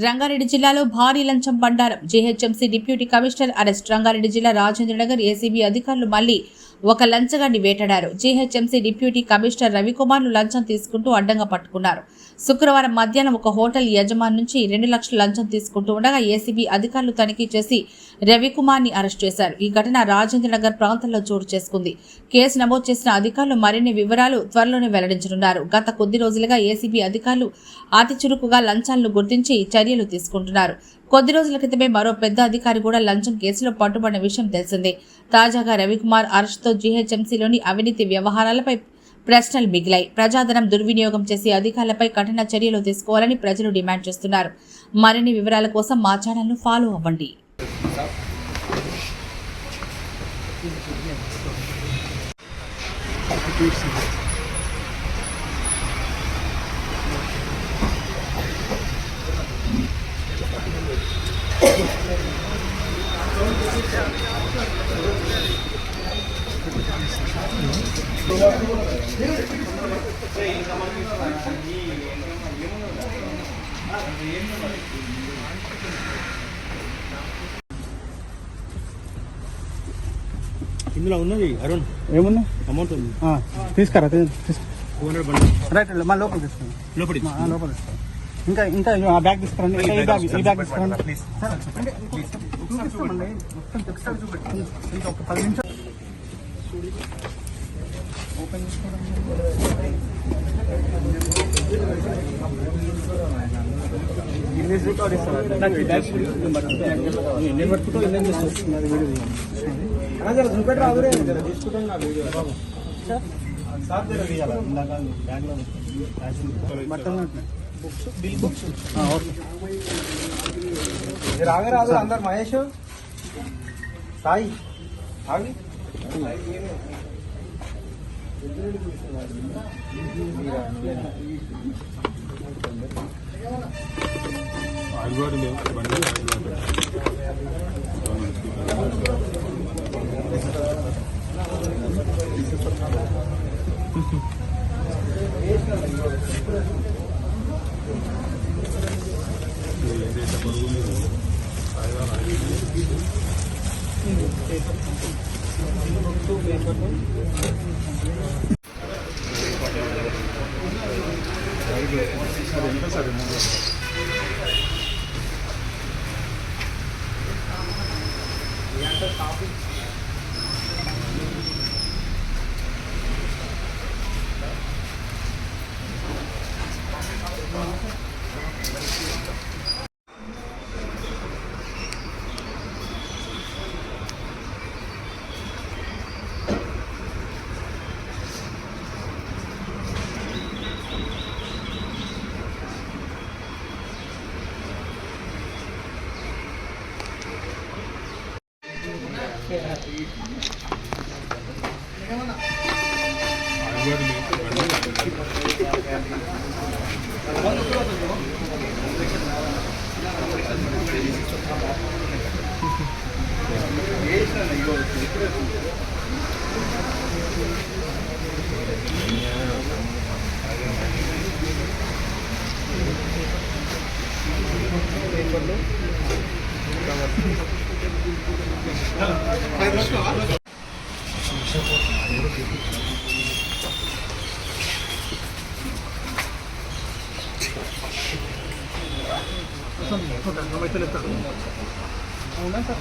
రంగారెడ్డి జిల్లాలో భారీ లంచం బండారం. GHMC deputy commissioner arrest. Rangareddy జిల్లా రాజేంద్రనగర్ ఏసీబీ అధికారులు మళ్లీ ఒక లంచగాన్ని వేటాడారు. జీహెచ్ఎంసీ డిప్యూటీ కమిషనర్ రవికుమార్ను లంచం తీసుకుంటూ అడ్డంగా పట్టుకున్నారు. శుక్రవారం మధ్యాహ్నం ఒక హోటల్ యజమాని నుంచి 2 లక్షల లంచం తీసుకుంటూ ఉండగా ఏసీబీ అధికారులు తనిఖీ చేసి రవికుమార్ని అరెస్ట్ చేశారు. ఈ ఘటన రాజేంద్రనగర్ ప్రాంతంలో చోటు చేసుకుంది. కేసు నమోదు చేసిన అధికారులు మరిన్ని వివరాలు త్వరలోనే వెల్లడించనున్నారు. గత కొద్ది రోజులుగా ఏసీబీ అధికారులు అతి చురుకుగా లంచాలను గుర్తించి చర్యలు తీసుకుంటున్నారు. కొద్ది రోజుల క్రితమే మరో పెద్ద అధికారి కూడా లంచం కేసులో పట్టుబడిన విషయం తెలిసిందే. తాజాగా రవికుమార్ అరెస్టుతో జీహెచ్ఎంసీలోని అవినీతి వ్యవహారాలపై ప్రశ్నలు మిగిలాయి. ప్రజాధనం దుర్వినియోగం చేసి అధికారులపై కఠిన చర్యలు తీసుకోవాలని ప్రజలు డిమాండ్ చేస్తున్నారు. మరిన్ని వివరాల కోసం మా ఛానల్ను ఫాలో అవ్వండి. ఇందులో ఉన్నది అరుణ్ ఏమున్నా అమౌంట్ ఉంది తీసుకురా 200 బండి రైట్ మా లోపల తీసుకోండి లోపలి లోపల తీసుకోండి ఇంకా ఇంకా ఆ బ్యాగ్ తీసుకురండి ఈ బ్యాగ్ తీసుకురండి ప్లీజ్ చూపించండి మొత్తం చెప్తాను చూపెట్టి ఇంకా ఒక 10 నిమిషాలు ఓపెన్ చేసుకోవడం గిన్నెస్ రికార్డ్ ఇస్తాను నాకు ఈ బ్యాగ్ ఎన్ని పట్టుకుంటూ ఎన్ని చేస్తుంది వీడియో చూపెట్టరా అవరే తీసుకుంటాను నా వీడియో సార్ దగ్గర తీయాలి ఇందాక బ్యాగ్లో బట్టలు బుక్స్ బిల్ బుక్స్ ఓకే రాగే రాదు అందరు మహేష్ సాయి ఆగి ఆగివాడు లేవు బండి ఎంత సరే అవునా సార్